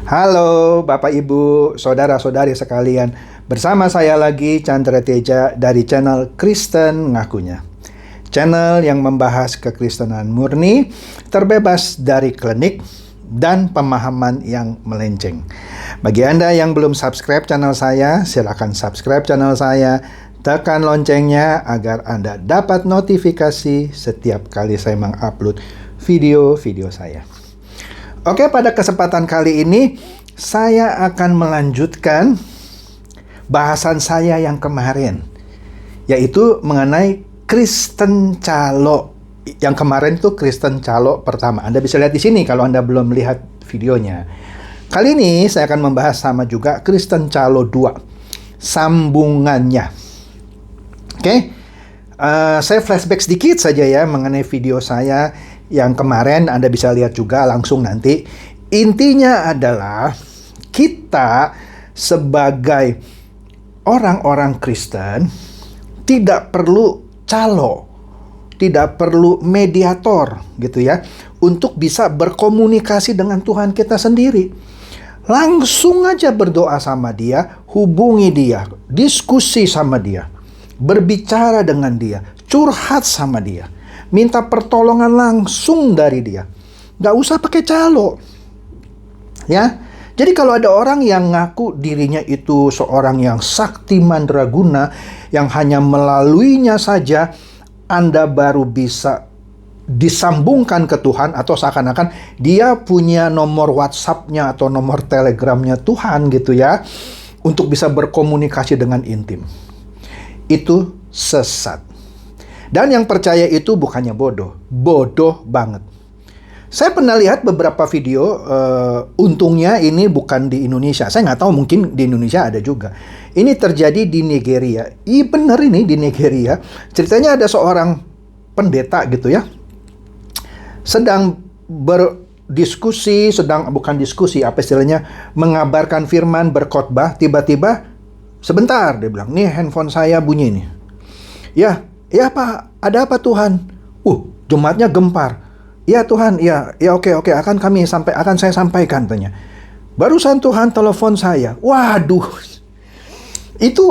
Halo Bapak Ibu, Saudara-saudari sekalian. Bersama saya lagi Chandra Teja dari channel Kristen Ngakunya. Channel yang membahas kekristenan murni, terbebas dari klinik dan pemahaman yang melenceng. Bagi Anda yang belum subscribe channel saya, silakan subscribe channel saya. Tekan loncengnya agar Anda dapat notifikasi setiap kali saya mengupload video-video saya. Oke, pada kesempatan kali ini saya akan melanjutkan bahasan saya yang kemarin, yaitu mengenai Kristen Calo. Yang kemarin itu Kristen Calo pertama. Anda bisa lihat di sini kalau Anda belum lihat videonya. Kali ini saya akan membahas sama juga Kristen Calo 2, sambungannya. Oke, saya flashback sedikit saja ya mengenai video saya yang kemarin. Anda bisa lihat juga langsung nanti. Intinya adalah kita sebagai orang-orang Kristen tidak perlu calo, tidak perlu mediator gitu ya, untuk bisa berkomunikasi dengan Tuhan kita sendiri. Langsung aja berdoa sama Dia, hubungi Dia, diskusi sama Dia, berbicara dengan Dia, curhat sama Dia, minta pertolongan langsung dari Dia. Nggak usah pakai calo. Ya, jadi kalau ada orang yang ngaku dirinya itu seorang yang sakti mandraguna, yang hanya melaluinya saja Anda baru bisa disambungkan ke Tuhan, atau seakan-akan dia punya nomor WhatsApp-nya atau nomor Telegram-nya Tuhan gitu ya, untuk bisa berkomunikasi dengan intim. Itu sesat. Dan yang percaya itu bukannya bodoh, bodoh banget. Saya pernah lihat beberapa video, untungnya ini bukan di Indonesia. Saya nggak tahu, mungkin di Indonesia ada juga. Ini terjadi di Nigeria. Bener ini di Nigeria. Ceritanya ada seorang pendeta gitu ya, sedang berdiskusi, bukan diskusi, apa istilahnya, mengabarkan firman, berkhotbah. Tiba-tiba, sebentar, dia bilang, nih handphone saya bunyi nih. Ya Pak, ada apa Tuhan? Jemaatnya gempar. Ya Tuhan, ya oke, akan saya sampaikan, tanya. Barusan Tuhan telepon saya. Waduh, itu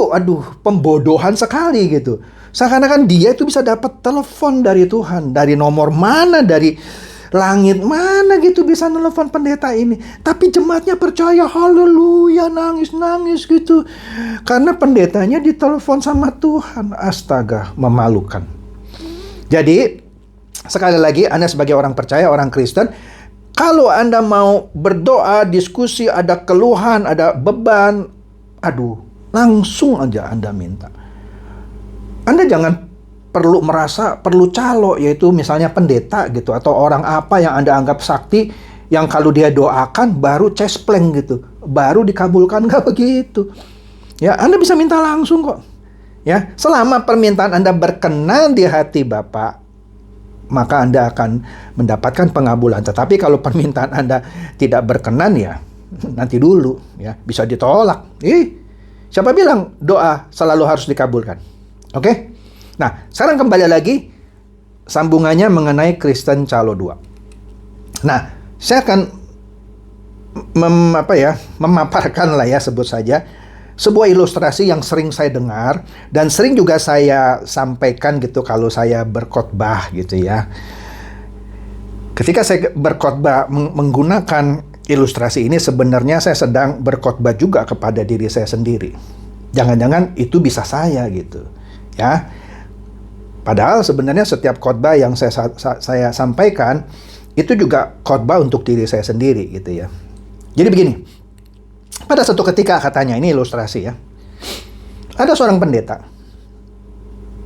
pembodohan sekali gitu. Seakan-akan dia itu bisa dapat telepon dari Tuhan, dari nomor mana, dari langit mana gitu bisa telepon pendeta ini. Tapi jemaatnya percaya, haleluya, nangis gitu. Karena pendetanya ditelepon sama Tuhan. Astaga, memalukan. Jadi, sekali lagi, Anda sebagai orang percaya, orang Kristen, kalau Anda mau berdoa, diskusi, ada keluhan, ada beban, langsung aja Anda minta. Anda jangan perlu calo, yaitu misalnya pendeta gitu, atau orang apa yang Anda anggap sakti, yang kalau dia doakan baru cespleng gitu, baru dikabulkan. Nggak begitu. Ya, Anda bisa minta langsung kok. Ya, selama permintaan Anda berkenan di hati Bapa, maka Anda akan mendapatkan pengabulan. Tetapi kalau permintaan Anda tidak berkenan, ya nanti dulu ya, bisa ditolak. Siapa bilang doa selalu harus dikabulkan? Oke? Nah, sekarang kembali lagi sambungannya mengenai Kristen Calo 2. Nah, saya akan memaparkan lah ya, sebut saja sebuah ilustrasi yang sering saya dengar dan sering juga saya sampaikan gitu kalau saya berkhotbah gitu ya. Ketika saya berkhotbah menggunakan ilustrasi ini, sebenarnya saya sedang berkhotbah juga kepada diri saya sendiri. Jangan-jangan itu bisa saya gitu ya. Padahal sebenarnya setiap khotbah yang saya sampaikan itu juga khotbah untuk diri saya sendiri gitu ya. Jadi begini. Pada suatu ketika, katanya, ini ilustrasi ya, ada seorang pendeta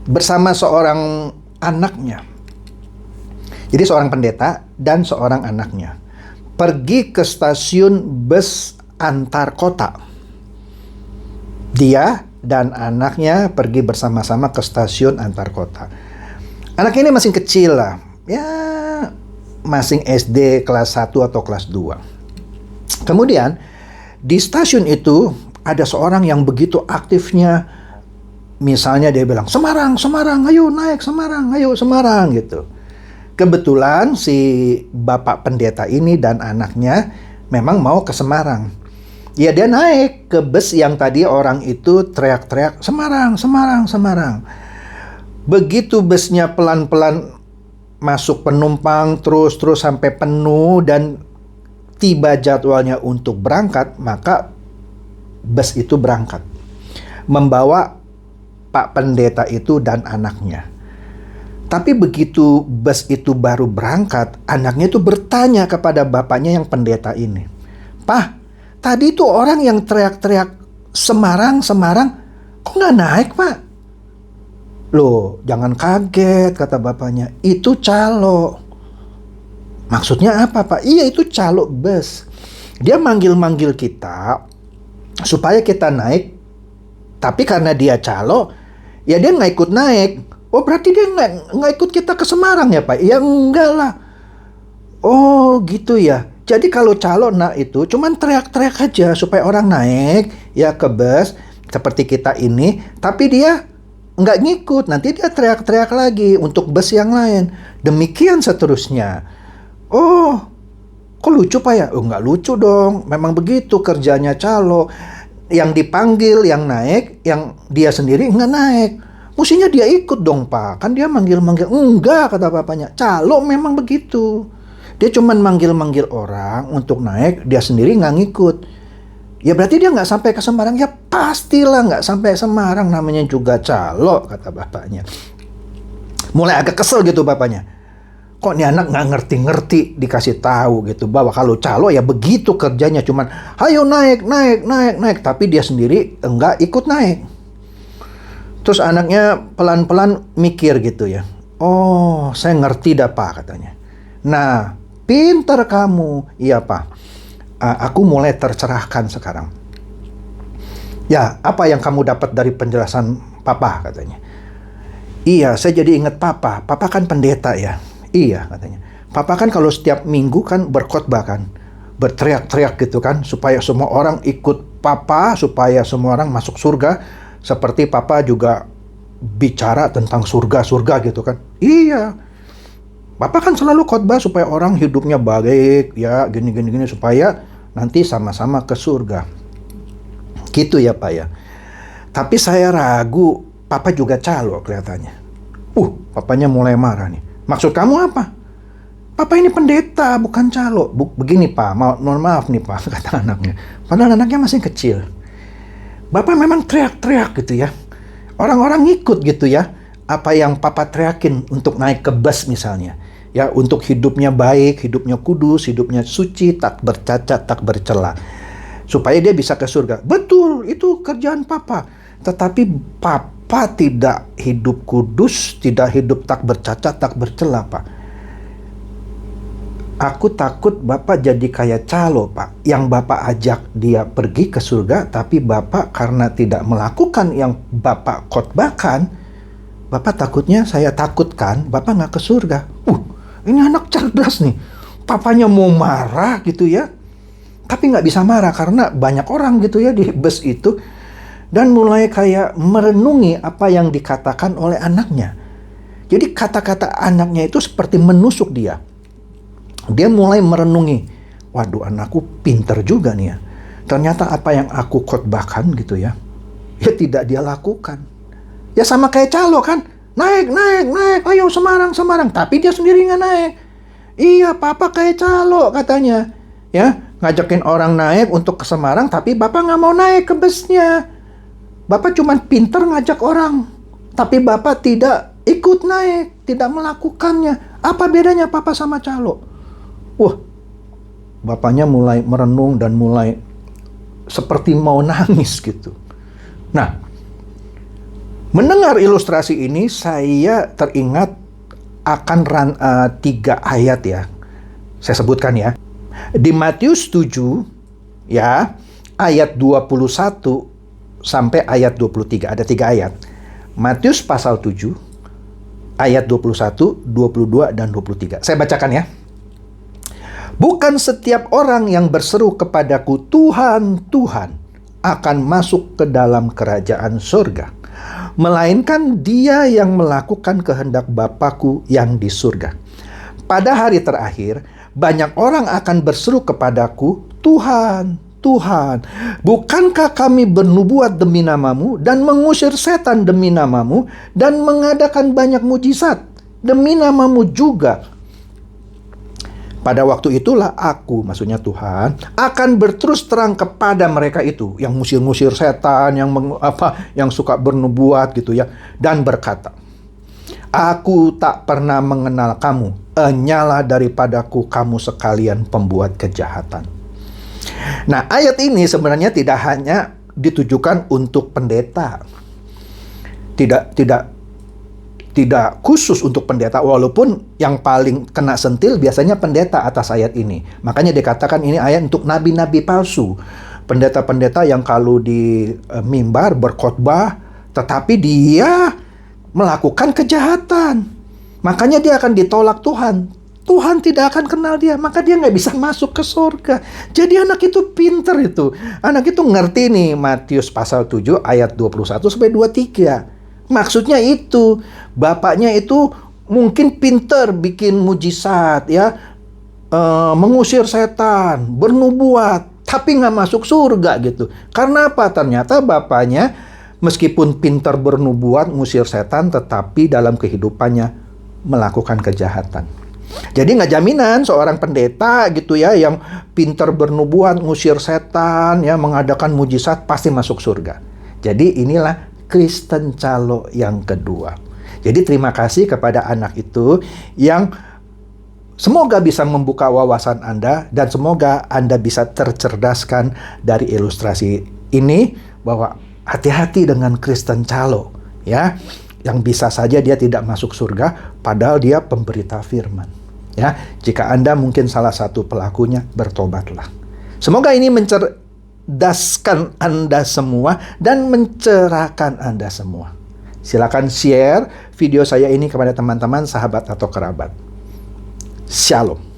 bersama seorang anaknya. Jadi seorang pendeta dan seorang anaknya pergi ke stasiun bus antar kota. Dia dan anaknya pergi bersama-sama ke stasiun antar kota. Anak ini masih kecil lah, ya masih SD kelas 1 atau kelas 2. Kemudian di stasiun itu ada seorang yang begitu aktifnya. Misalnya dia bilang, Semarang, ayo naik Semarang, ayo Semarang gitu. Kebetulan si bapak pendeta ini dan anaknya memang mau ke Semarang. Ya dia naik ke bus yang tadi orang itu teriak-teriak, Semarang, Semarang, Semarang. Begitu busnya pelan-pelan masuk penumpang terus sampai penuh dan tiba jadwalnya untuk berangkat, maka bus itu berangkat membawa Pak Pendeta itu dan anaknya. Tapi begitu bus itu baru berangkat, anaknya itu bertanya kepada bapaknya yang pendeta ini, "Pak, tadi itu orang yang teriak-teriak Semarang, Semarang, kok nggak naik, Pak?" "Loh, jangan kaget," kata bapaknya, "itu calo." "Maksudnya apa, Pak?" "Iya, itu calo bus. Dia manggil-manggil kita supaya kita naik, tapi karena dia calo, ya dia nggak ikut naik." "Oh, berarti dia nggak ikut kita ke Semarang ya, Pak?" "Ya enggak lah." "Oh, gitu ya. Jadi kalau calo itu cuman teriak-teriak aja supaya orang naik ya ke bus seperti kita ini, tapi dia nggak ngikut. Nanti dia teriak-teriak lagi untuk bus yang lain. Demikian seterusnya." "Oh, kok lucu, Pak ya?" "Oh, nggak lucu dong. Memang begitu kerjanya calo. Yang dipanggil yang naik, yang dia sendiri nggak naik. Mestinya dia ikut dong, Pak. Kan dia manggil-manggil." "Enggak," kata bapaknya. "Calo memang begitu. Dia cuman manggil-manggil orang untuk naik, dia sendiri nggak ngikut." "Ya berarti dia nggak sampai ke Semarang." "Ya pastilah nggak sampai Semarang, namanya juga calo," kata bapaknya. Mulai agak kesel gitu bapaknya. Kok nih anak nggak ngerti-ngerti dikasih tahu gitu bahwa kalau calo ya begitu kerjanya, cuman ayo naik, naik, naik, naik, tapi dia sendiri enggak ikut naik. Terus anaknya pelan-pelan mikir gitu ya. "Oh, saya ngerti dah, Pak," katanya. "Nah, pinter kamu." "Iya, Pak. Aku mulai tercerahkan sekarang." "Ya, apa yang kamu dapat dari penjelasan Papa?" katanya. "Iya, saya jadi ingat Papa. Papa kan pendeta ya." "Iya," katanya. "Papa kan kalau setiap minggu kan berkhotbah kan, berteriak-teriak gitu kan, supaya semua orang ikut Papa, supaya semua orang masuk surga. Seperti Papa juga bicara tentang surga-surga gitu kan." "Iya. Papa kan selalu khotbah supaya orang hidupnya baik ya, gini supaya nanti sama-sama ke surga." "Gitu ya, Pak ya. Tapi saya ragu, Papa juga calo kelihatannya." Papanya mulai marah nih. "Maksud kamu apa?" "Papa ini pendeta, bukan calo." Begini, Pak, mohon maaf nih, Pak," kata anaknya. Padahal anaknya masih kecil. "Bapak memang teriak-teriak gitu ya. Orang-orang ngikut gitu ya, apa yang Papa teriakin untuk naik ke bus misalnya. Ya, untuk hidupnya baik, hidupnya kudus, hidupnya suci, tak bercacat, tak bercela. Supaya dia bisa ke surga." "Betul, itu kerjaan Papa. Tetapi Papa tidak hidup kudus, tidak hidup tak bercacat, tak bercela, Pak. Aku takut Bapak jadi kayak calo, Pak. Yang Bapak ajak dia pergi ke surga, tapi Bapak karena tidak melakukan yang Bapak khotbahkan, Bapak takutnya saya takutkan Bapak nggak ke surga." Ini anak cerdas nih. Papanya mau marah gitu ya, tapi nggak bisa marah karena banyak orang gitu ya di bus itu. Dan mulai kayak merenungi apa yang dikatakan oleh anaknya. Jadi kata-kata anaknya itu seperti menusuk dia. Dia mulai merenungi, waduh, anakku pinter juga nih ya. Ternyata apa yang aku khotbahkan gitu ya tidak dia lakukan. Ya sama kayak calo kan, naik, naik, naik, ayo Semarang, Semarang, tapi dia sendiri nggak naik. "Iya, Papa kayak calo," katanya. Ya, ngajakin orang naik untuk ke Semarang, tapi Bapak nggak mau naik ke busnya. Bapak cuma pinter ngajak orang, tapi Bapak tidak ikut naik, tidak melakukannya. Apa bedanya Papa sama calo? Bapaknya mulai merenung dan mulai seperti mau nangis gitu. Nah, mendengar ilustrasi ini saya teringat akan 3 ayat ya. Saya sebutkan ya. Di Matius 7 ya, ayat 21 sampai ayat 23. Ada 3 ayat. Matius pasal 7 ayat 21, 22 dan 23. Saya bacakan ya. "Bukan setiap orang yang berseru kepadaku, Tuhan, Tuhan, akan masuk ke dalam kerajaan surga, melainkan dia yang melakukan kehendak Bapa-Ku yang di surga. Pada hari terakhir, banyak orang akan berseru kepadaku, Tuhan, Tuhan, bukankah kami bernubuat demi namamu dan mengusir setan demi namamu dan mengadakan banyak mujizat demi namamu juga? Pada waktu itulah aku, maksudnya Tuhan, akan berterus terang kepada mereka itu yang ngusir-ngusir setan, yang suka bernubuat gitu ya, dan berkata, aku tak pernah mengenal kamu, enyalah daripadaku kamu sekalian pembuat kejahatan. Nah, ayat ini sebenarnya tidak hanya ditujukan untuk pendeta. Tidak khusus untuk pendeta, walaupun yang paling kena sentil biasanya pendeta atas ayat ini. Makanya dikatakan ini ayat untuk nabi-nabi palsu. Pendeta-pendeta yang kalau di mimbar berkhotbah, tetapi dia melakukan kejahatan. Makanya dia akan ditolak Tuhan. Tuhan tidak akan kenal dia, maka dia nggak bisa masuk ke surga. Jadi anak itu pinter itu. Anak itu ngerti nih Matius pasal 7 ayat 21-23. Maksudnya itu, bapaknya itu mungkin pinter bikin mujizat ya, mengusir setan, bernubuat, tapi nggak masuk surga gitu. Karena apa? Ternyata bapaknya meskipun pinter bernubuat, ngusir setan, tetapi dalam kehidupannya melakukan kejahatan. Jadi nggak jaminan seorang pendeta gitu ya, yang pinter bernubuat, ngusir setan, ya, mengadakan mujizat, pasti masuk surga. Jadi inilah Kristen calo yang kedua. Jadi terima kasih kepada anak itu yang semoga bisa membuka wawasan Anda dan semoga Anda bisa tercerdaskan dari ilustrasi ini bahwa hati-hati dengan Kristen calo ya, yang bisa saja dia tidak masuk surga padahal dia pemberita firman. Ya, jika Anda mungkin salah satu pelakunya, bertobatlah. Semoga ini mencerdaskan Anda semua dan mencerahkan Anda semua. Silakan share video saya ini kepada teman-teman, sahabat atau kerabat. Shalom.